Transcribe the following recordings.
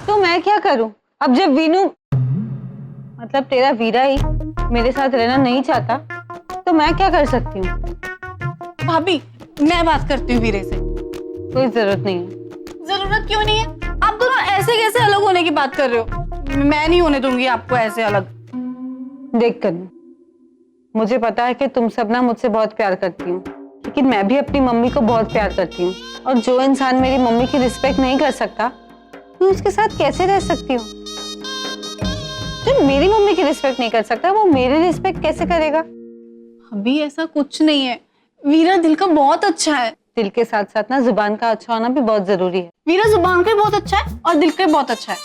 तो मैं क्या करूं? अब जब वीनू मतलब तेरा वीरा ही मेरे साथ रहना नहीं चाहता तो मैं क्या कर सकती हूँ? भाभी मैं बात करती हूँ वीरे से। कोई जरूरत नहीं है। जरूरत क्यों नहीं है? आप दोनों ऐसे कैसे अलग होने की बात कर रहे हो? मैं नहीं होने दूंगी आपको ऐसे अलग। देख कर, मुझे पता है कि तुम सब ना मुझसे बहुत प्यार करती हो, लेकिन मैं भी अपनी मम्मी को बहुत प्यार करती हूँ। और जो इंसान मेरी मम्मी की रिस्पेक्ट नहीं कर सकता, मैं उसके साथ कैसे रह सकती हूँ? जो मेरी मम्मी की रिस्पेक्ट नहीं कर सकता, वो मेरी रिस्पेक्ट कैसे करेगा? अभी ऐसा कुछ नहीं है, वीरा दिल का बहुत अच्छा है। दिल के साथ साथ ना जुबान का अच्छा होना भी बहुत जरूरी है। वीरा जुबान का बहुत अच्छा है और दिल का बहुत अच्छा है।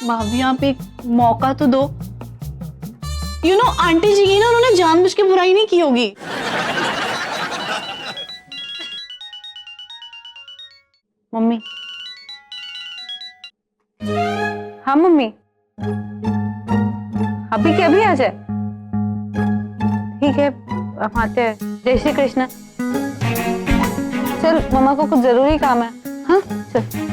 भाभी आप एक मौका तो दो। आंटी जी की ना उन्होंने जानबूझ के बुराई नहीं की होगी। मम्मी। हाँ मम्मी, अभी के अभी आ जाए। ठीक है, हम आते हैं। जय श्री कृष्ण। चल, मम्मा को कुछ जरूरी काम है। हाँ चल।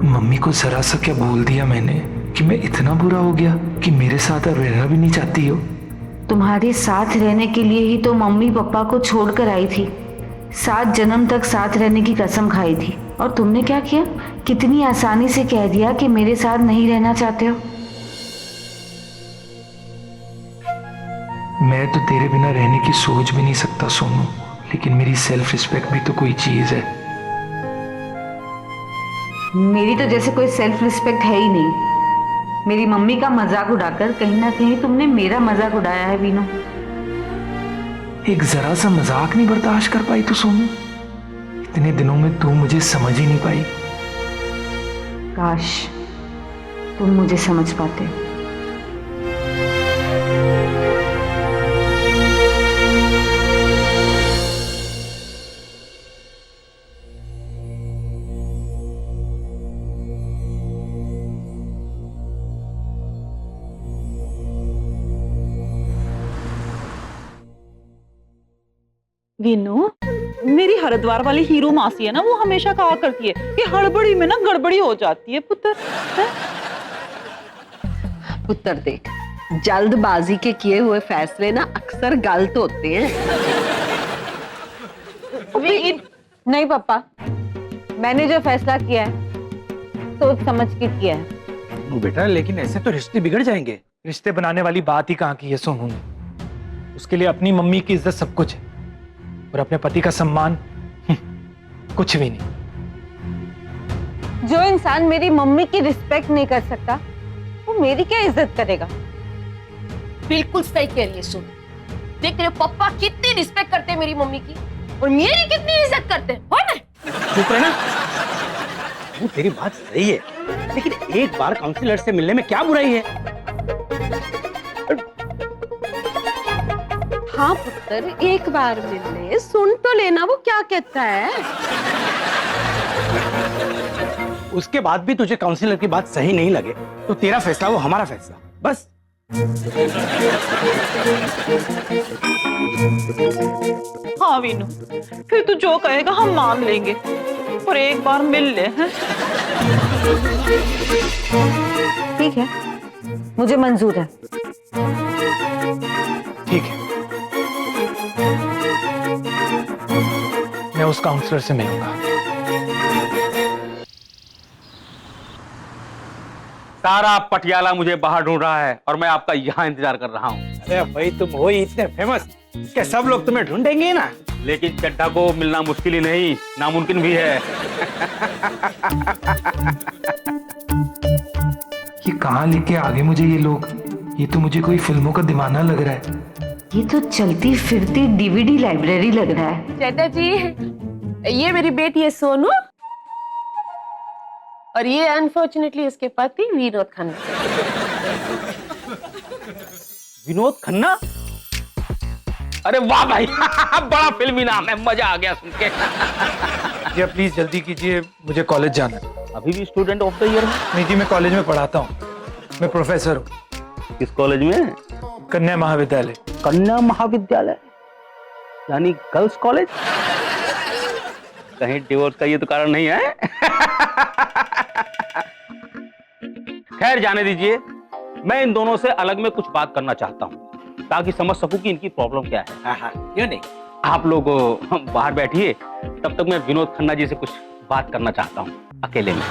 मम्मी को जरा सा क्या बोल दिया मैंने कि मैं इतना बुरा हो गया कि मेरे साथ अब रहना भी नहीं चाहती हो? तुम्हारे साथ रहने के लिए ही तो मम्मी पापा को छोड़कर आई थी। 7 जन्म तक साथ रहने की कसम खाई थी और तुमने क्या किया? कितनी आसानी से कह दिया कि मेरे साथ नहीं रहना चाहते हो। मैं तो तेरे बिना रहने की सोच भी नहीं सकता सोनू, लेकिन मेरी सेल्फ रिस्पेक्ट भी तो कोई चीज है। मेरी तो जैसे कोई सेल्फ रिस्पेक्ट है ही नहीं। मेरी मम्मी का मजाक उड़ाकर कहीं ना कहीं तुमने मेरा मजाक उड़ाया है वीनू। एक जरा सा मजाक नहीं बर्दाश्त कर पाई तो सोनू? इतने दिनों में तू मुझे समझ ही नहीं पाई। काश तुम मुझे समझ पाते। वीनू, मेरी हरिद्वार वाली हीरो मासी है ना, वो हमेशा कहा करती है कि हड़बड़ी में ना गड़बड़ी हो जाती है पुत्र। पुत्र देख, जल्दबाजी के किए हुए फैसले ना अक्सर गलत होते हैं। नहीं पापा, मैंने जो फैसला किया है सोच समझ के किया है। बेटा, लेकिन ऐसे तो रिश्ते बिगड़ जाएंगे। रिश्ते बनाने वाली बात ही कहाँ की है सोनू ने? उसके लिए अपनी मम्मी की इज्जत सब कुछ है और अपने पति का सम्मान कुछ भी नहीं। जो इंसान मेरी मम्मी की रिस्पेक्ट नहीं कर सकता, वो मेरी क्या इज्जत करेगा? बिल्कुल सही कह रही है सुन। देख रहे पापा कितनी रिस्पेक्ट करते हैं मेरी मम्मी की और मेरी कितनी इज्जत करते हैं, हो ना? चुप रहना। वो तेरी बात सही है, लेकिन एक बार काउंसलर से मिलने में क्या बुराई है? हाँ पुत्र, एक बार मिलने सुन तो लेना वो क्या कहता है। उसके बाद भी तुझे काउंसलर की बात सही नहीं लगे तो तेरा फैसला वो हमारा फैसला, बस। हाँ वीनू, फिर तू जो कहेगा हम मान लेंगे, पर एक बार मिल ले। हैं? ठीक है, मुझे मंजूर है। ठीक है, मैं उस काउंसलर से मिलूंगा। सारा पटियाला मुझे बाहर ढूंढ रहा है और मैं आपका यहाँ इंतजार कर रहा हूँ। अरे भाई, तुम हो ही इतने फेमस कि सब लोग तुम्हें ढूंढेंगे ना। लेकिन चड्ढा को मिलना मुश्किल ही नहीं, नामुमकिन भी है। ये कहाँ लेके आगे मुझे ये लोग? ये तो मुझे कोई फिल्मों का दीवाना लग रहा है। ये तो चलती फिरती डीवीडी लाइब्रेरी लग रहा है। चाचा जी, ये मेरी बेटी है सोनू और ये अनफॉर्चुनेटली उसके पति विनोद खन्ना। विनोद खन्ना? अरे वाह भाई बड़ा फिल्मी नाम है, मजा आ गया सुन के। जी प्लीज जल्दी कीजिए, मुझे कॉलेज जाना है। अभी भी स्टूडेंट ऑफ द ईयर है? नहीं जी, मैं कॉलेज में पढ़ाता हूँ, मैं प्रोफेसर हूँ। किस कॉलेज में? कन्या महाविद्यालय। कन्या महाविद्यालय यानी गर्ल्स कॉलेज? कहीं डिवोर्स का ये तो कारण नहीं है? खैर जाने दीजिए, मैं इन दोनों से अलग में कुछ बात करना चाहता हूँ ताकि समझ सकूं कि इनकी प्रॉब्लम क्या है। हाँ हाँ, क्यों नहीं। आप लोग बाहर बैठिए, तब तक मैं विनोद खन्ना जी से कुछ बात करना चाहता हूँ अकेले में।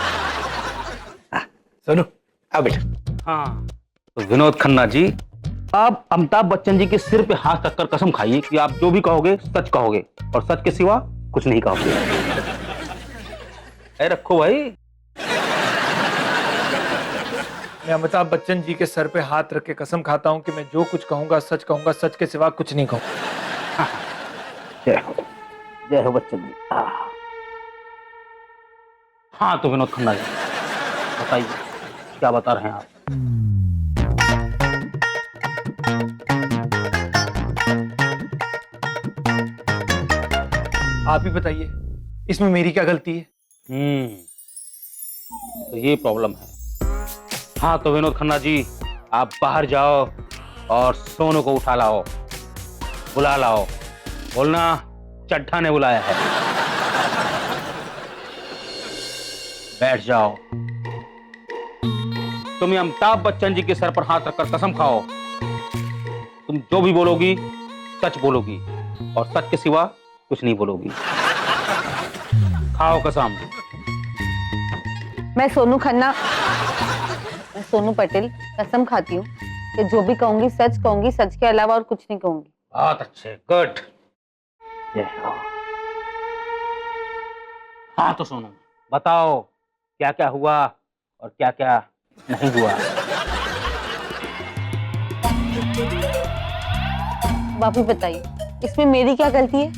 सोनू आओ बेटा। हाँ तो विनोद खन्ना जी, आप अमिताभ बच्चन जी के सिर पे हाथ रखकर कसम खाइए कि आप जो भी कहोगे सच कहोगे और सच के सिवा कुछ नहीं कहोगे। ऐ रखो भाई। मैं अमिताभ बच्चन जी के सर पे हाथ रख के कसम खाता हूँ कि मैं जो कुछ कहूंगा सच कहूंगा, सच के सिवा कुछ नहीं कहूंगा। जय हो बच्चन जी। हाँ तो विनोद खन्ना जी बताइए क्या बता रहे हैं आप? आप ही बताइए, इसमें मेरी क्या गलती है? तो ये प्रॉब्लम है। हाँ तो विनोद खन्ना जी, आप बाहर जाओ और सोनू को उठा लाओ, बुला लाओ। बोलना चड्ढा ने बुलाया है। बैठ जाओ। तुम अमिताभ बच्चन जी के सर पर हाथ रखकर कसम खाओ, तुम जो भी बोलोगी सच बोलोगी और सच के सिवा कुछ नहीं बोलोगी। खाओ कसम। मैं सोनू खन्ना, मैं सोनू पटेल कसम खाती हूँ कि जो भी कहूंगी सच कहूंगी, सच के अलावा और कुछ नहीं कहूंगी। बहुत अच्छे, गुड। हाँ तो सोनू बताओ क्या क्या हुआ और क्या क्या नहीं हुआ। आप ही बताइए, इसमें मेरी क्या गलती है?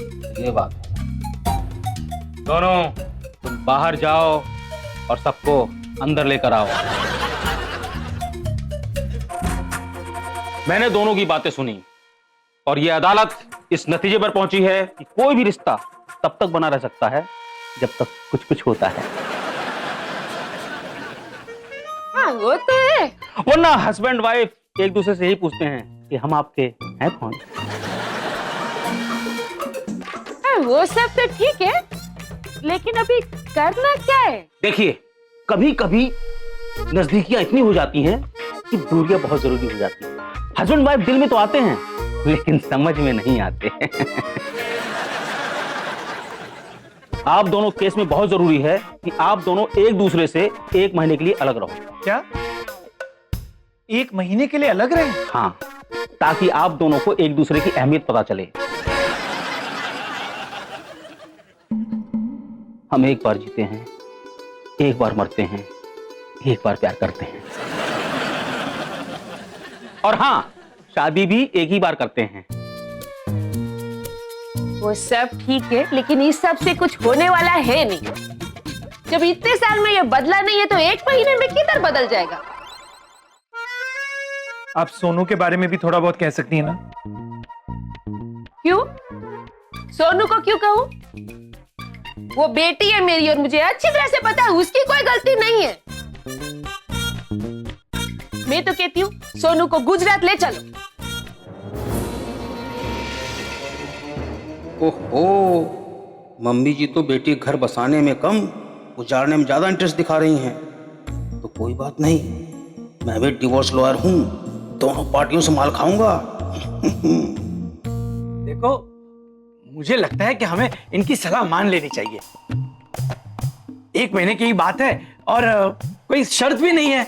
ये बात दोनों तुम बाहर जाओ और सबको अंदर लेकर आओ। मैंने दोनों की बातें सुनी और ये अदालत इस नतीजे पर पहुंची है कि कोई भी रिश्ता तब तक बना रह सकता है जब तक कुछ कुछ होता है। हाँ वो तो है। वरना हस्बैंड वाइफ एक दूसरे से यही पूछते हैं कि हम आपके हैं कौन। हाँ वो सब तो ठीक है, लेकिन अभी करना क्या है? देखिए कभी कभी नजदीकियां इतनी हो जाती हैं कि दूरियां बहुत जरूरी हो जाती हैं। हस्बैंड वाइफ दिल में तो आते हैं लेकिन समझ में नहीं आते। आप दोनों केस में बहुत जरूरी है कि आप दोनों एक दूसरे से 1 महीने के लिए अलग रहो। क्या 1 महीने के लिए अलग रहे? हाँ, ताकि आप दोनों को एक दूसरे की अहमियत पता चले। हम एक बार जीते हैं, एक बार मरते हैं, एक बार प्यार करते हैं और हाँ शादी भी एक ही बार करते हैं। वो सब ठीक है, लेकिन इस सब से कुछ होने वाला है नहीं। जब इतने साल में ये बदला नहीं है तो 1 महीने में किधर बदल जाएगा? आप सोनू के बारे में भी थोड़ा बहुत कह सकती हैं ना? क्यों? सोनू को क्यों कहूं? वो बेटी है मेरी और मुझे अच्छी तरह से पता है उसकी कोई गलती नहीं है। मैं तो कहती हूँ सोनू को गुजरात ले चलो। ओहो, मम्मी जी तो बेटी घर बसाने में कम उजाड़ने में ज्यादा इंटरेस्ट दिखा रही हैं। तो कोई बात नहीं, मैं भी डिवोर्स लॉयर हूं, दोनों पार्टियों से माल खाऊंगा। देखो मुझे लगता है कि हमें इनकी सलाह मान लेनी चाहिए। 1 महीने की ही बात है और कोई शर्त भी नहीं है,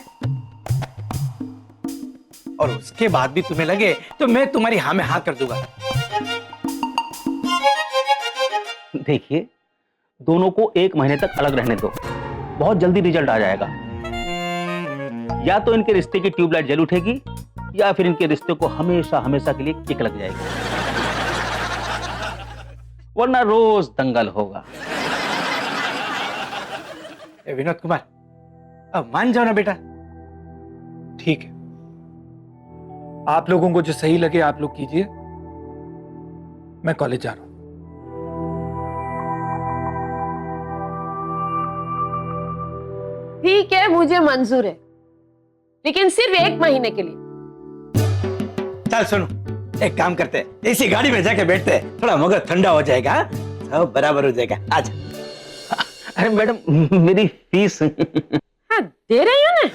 और उसके बाद भी तुम्हें लगे तो मैं तुम्हारी हाँ में हाँ कर दूंगा। देखिए दोनों को 1 महीने तक अलग रहने दो, बहुत जल्दी रिजल्ट आ जाएगा। या तो इनके रिश्ते की ट्यूबलाइट जल उठेगी या फिर इनके रिश्ते को हमेशा हमेशा के लिए किक लग जाएगी, वरना रोज दंगल होगा। विनोद कुमार अब मान जाओ ना बेटा। ठीक है, आप लोगों को जो सही लगे आप लोग कीजिए। मैं कॉलेज जा रहा हूं। ठीक है, मुझे मंजूर है, लेकिन सिर्फ 1 महीने के लिए। चल सुनो, एक काम करते हैं, इसी गाड़ी में जाके बैठते हैं, थोड़ा मगज ठंडा हो जाएगा, हाँ? सब बराबर हो जाएगा। आज अरे मैडम मेरी फीस हाँ, दे रही हूँ ना।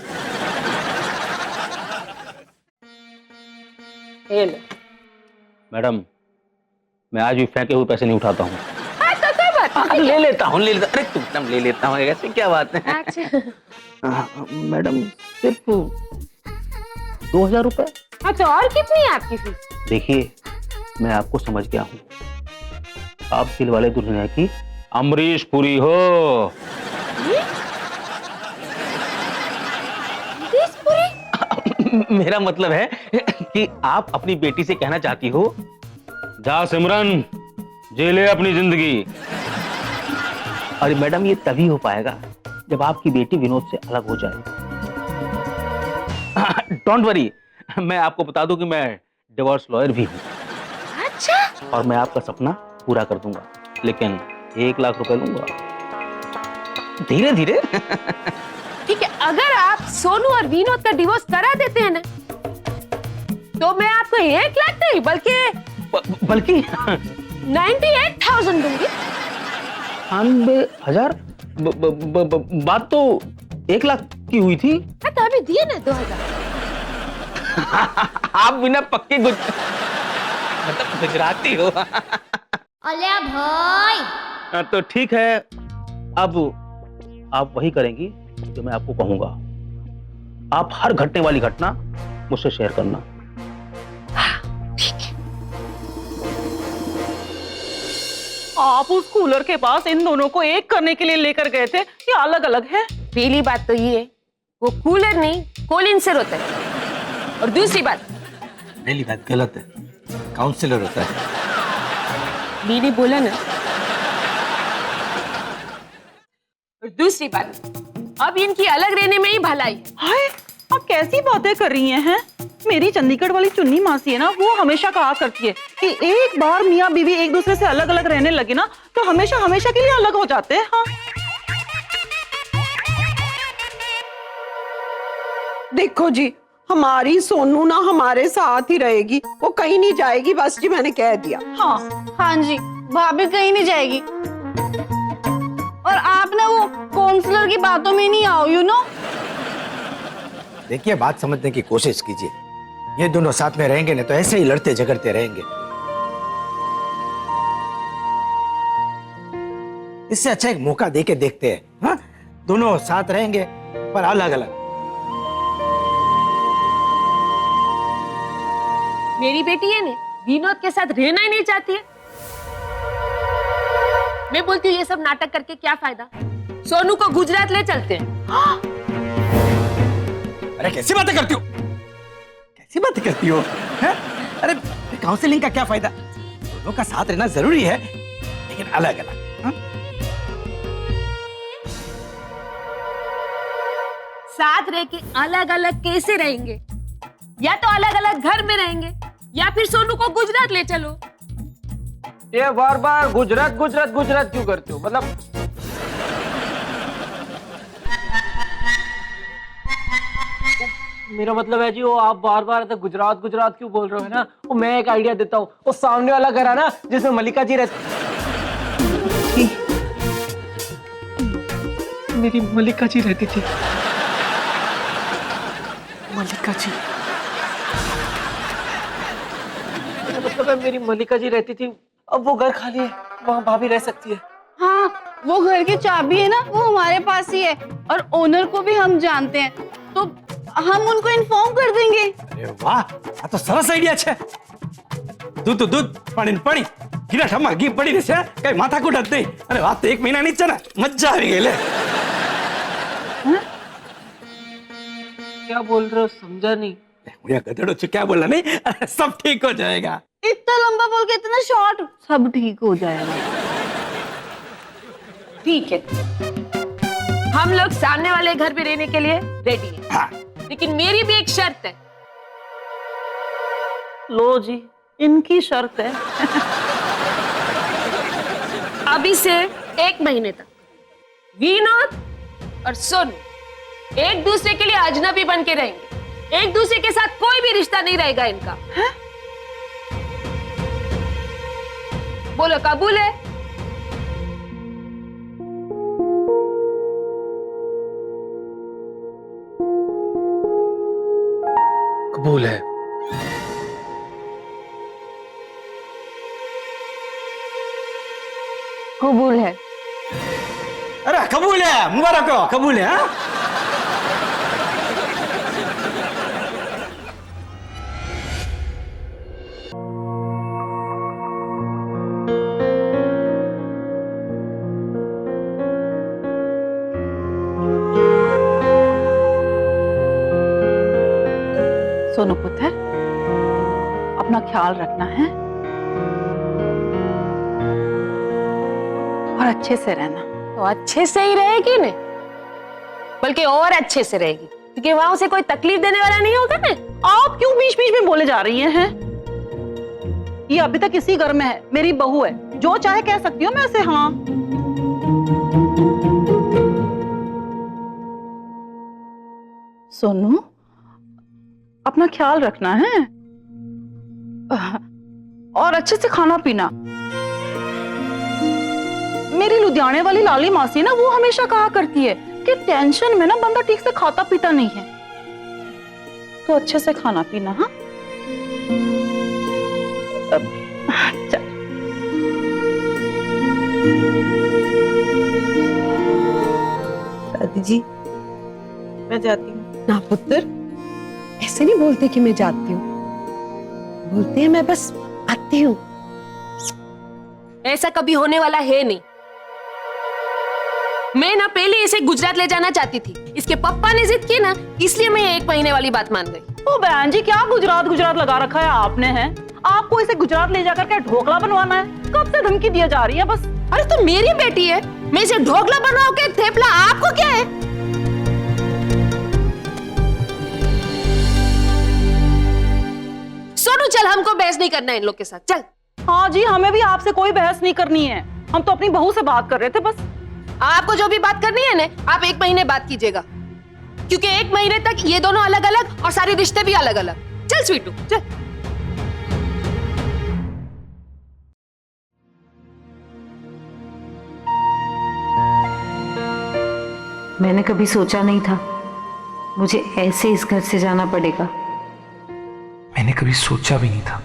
ये लो। मैडम मैं आज भी फेंके हुए पैसे नहीं उठाता हूँ। हाँ, तो कोई बात नहीं। ले लेता हूँ। अरे तुम मैडम ले लेता हूँ, ऐसे क्या बात है। अच्छा। मैडम सिर्फ 2000 रुपए। हाँ, तो और कितनी है आपकी फीस? देखिए मैं आपको समझ गया हूँ, आप दिल वाले दुल्हनिया की अमरीश पुरी हो। अमरीश पुरी? मेरा मतलब है कि आप अपनी बेटी से कहना चाहती हो, जा सिमरन जी ले अपनी जिंदगी। अरे मैडम ये तभी हो पाएगा जब आपकी बेटी विनोद से अलग हो जाए। डोंट वरी, मैं आपको बता दूं कि मैं डिवोर्स लॉयर भी हूं। अच्छा। और मैं आपका सपना पूरा कर दूंगा, लेकिन 1 लाख रुपए लूंगा, धीरे धीरे। ठीक है, अगर आप सोनू और विनोद का डिवोर्स करा देते हैं ना, तो मैं आपको 1 लाख नहीं बल्कि 98,000 दूंगी। 98,000? बात तो 1 लाख की हुई थी। हाँ, तो अभी दिए ना 2,000। आप बिना पक्के मतलब गुजराती हो। अले भाई। तो ठीक है, अब आप वही करेंगी जो मैं आपको कहूंगा। आप हर घटने वाली घटना मुझसे शेयर करना। आप उस कूलर के पास इन दोनों को एक करने के लिए लेकर गए थे, ये अलग अलग है। पहली बात तो ये, वो कूलर नहीं कोलिंसर होता है। और दूसरी बात, पहली बात गलत है, काउंसलर होता है। मैंने बोला ना। और दूसरी बात, अब इनकी अलग रहने में ही भलाई है। हाय, आप कैसी बातें कर रही हैं? मेरी चंडीगढ़ वाली चुन्नी मासी है ना, वो हमेशा कहा करती है कि एक बार मियाँ बीवी एक दूसरे से अलग अलग रहने लगे ना, तो हमेशा हमेशा के लिए अलग हो जाते हैं। हाँ। देखो जी, हमारी सोनू ना हमारे साथ ही रहेगी, वो कहीं नहीं जाएगी, बस जी मैंने कह दिया। हाँ जी, भाभी कहीं नहीं जाएगी। और आप ना वो काउंसलर की बातों में नहीं आओ, यू नो। देखिए, बात समझने की कोशिश कीजिए, ये दोनों साथ में रहेंगे ना तो ऐसे ही लड़ते झगड़ते रहेंगे। इससे अच्छा एक मौका देके देखते हैं, हाँ? दोनों साथ रहेंगे पर अलग अलग। मेरी बेटी है ना, विनोद के साथ रहना ही नहीं चाहती है। मैं बोलती हूँ ये सब नाटक करके क्या फायदा, सोनू को गुजरात ले चलते हैं। अरे कैसी बातें करती हो, कैसी बातें करती हो, हैं? अरे काउंसलिंग का क्या फायदा, दोनों का साथ रहना जरूरी है, लेकिन अलग अलग। हाँ? साथ रह के अलग अलग कैसे रहेंगे? या तो अलग अलग घर में रहेंगे, या फिर सोनू को गुजरात ले चलो। ये बार बार गुजरात गुजरात गुजरात क्यों करते हो? मतलब मेरा मतलब है जी, वो आप बार बार तो गुजरात गुजरात क्यों बोल रहे हो, है ना? वो मैं एक आइडिया देता हूँ, वो सामने वाला घर है ना जिसमें मल्लिका जी रहती, मेरी मल्लिका जी रहती थी। मल्लिका जी, मतलब है मेरी मल्लिका जी रहती थी, अब वो घर खाली है, वहाँ भाभी रह सकती है। हाँ, वो घर की चाबी है ना, वो हमारे पास ही है, और ओनर को भी हम जानते हैं, तो हम उनको इन्फॉर्म कर देंगे। अरे वाह, आ तो सरस आइडिया છે। दूध दूध पानी पानी ગીરા ઠમા ઘી પડી રહેશે, કઈ માથાકૂટ જ નહીં। અરે વાત તો 1 મહિના ની જ છે ને, મજા આવી ગઈ લે। क्या बोल रहे हो, समझा नहीं। मुझे गधेड़ो छे, क्या बोला नहीं? अरे सब ठीक हो जाएगा। इतना लंबा बोल के इतना शॉर्ट, सब ठीक हो जाएगा। ठीक है, हम लोग सामने वाले घर पे रहने के लिए रेडी हैं। हाँ। लेकिन मेरी भी एक शर्त है। लो जी, इनकी शर्त है। अभी से 1 महीने तक विनोद और सोनू एक दूसरे के लिए अजनबी बन के रहेंगे। एक दूसरे के साथ कोई भी रिश्ता नहीं रहेगा इनका। है? बोलो कबूल है? कबूल है। कबूल है। अरे कबूल है, मुबारक हो, कबूल है। हाँ? सोनू पुत्र, अपना ख्याल रखना है और अच्छे से रहना। तो अच्छे से ही रहेगी ने, बल्कि और अच्छे से रहेगी, क्योंकि वहां उसे कोई तकलीफ देने वाला नहीं होगा ना। आप क्यों बीच बीच में बोले जा रही हैं? ये अभी तक इसी घर में है, मेरी बहू है, जो चाहे कह सकती हूँ मैं उसे। हाँ, सोनू, अपना ख्याल रखना है और अच्छे से खाना पीना। मेरी लुधियाने वाली लाली मासी ना, वो हमेशा कहा करती है कि टेंशन में ना बंदा ठीक से खाता पीता नहीं है, तो अच्छे से खाना पीना। हाँ, चल। दादी जी, मैं जाती हूँ। ना पुत्र, ऐसे नहीं बोलते कि मैं जाती हूँ, बोलते हैं मैं बस आती हूँ। ऐसा कभी होने वाला है नहीं। मैं ना पहले इसे गुजरात ले जाना चाहती थी, इसके पापा ने जिद की ना, इसलिए मैं 1 महीने वाली बात मान गई। ओ बहन जी, क्या गुजरात गुजरात लगा रखा है आपने? है आपको इसे गुजरात ले जाकर क्या ढोकला बनवाना है? कब से धमकी दिया जा रही है बस। अरे तो मेरी बेटी है, मैं इसे ढोकला बनवाओ के थेपला, आपको क्या है? सोनू चल, हमको बहस नहीं करना है इन लोग के साथ, चल। हाँ जी, हमें भी आपसे कोई बहस नहीं करनी है, हम तो अपनी बहू से बात कर रहे थे बस। आपको जो भी बात करनी है ना, आप 1 महीने बात कीजिएगा, क्योंकि 1 महीने तक ये दोनों अलग अलग और सारे रिश्ते भी अलग अलग। चल स्वीटू, चल। मैंने कभी सोचा नहीं था मुझे ऐसे इस घर से जाना पड़ेगा। मैंने कभी सोचा भी नहीं था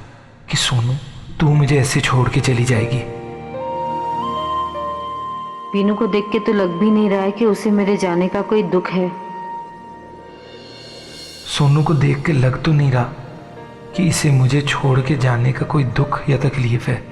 कि सोनू तू मुझे ऐसे छोड़ के चली जाएगी। बीनू को देख के तो लग भी नहीं रहा है कि उसे मेरे जाने का कोई दुख है। सोनू को देख के लग तो नहीं रहा कि इसे मुझे छोड़ के जाने का कोई दुख या तकलीफ है।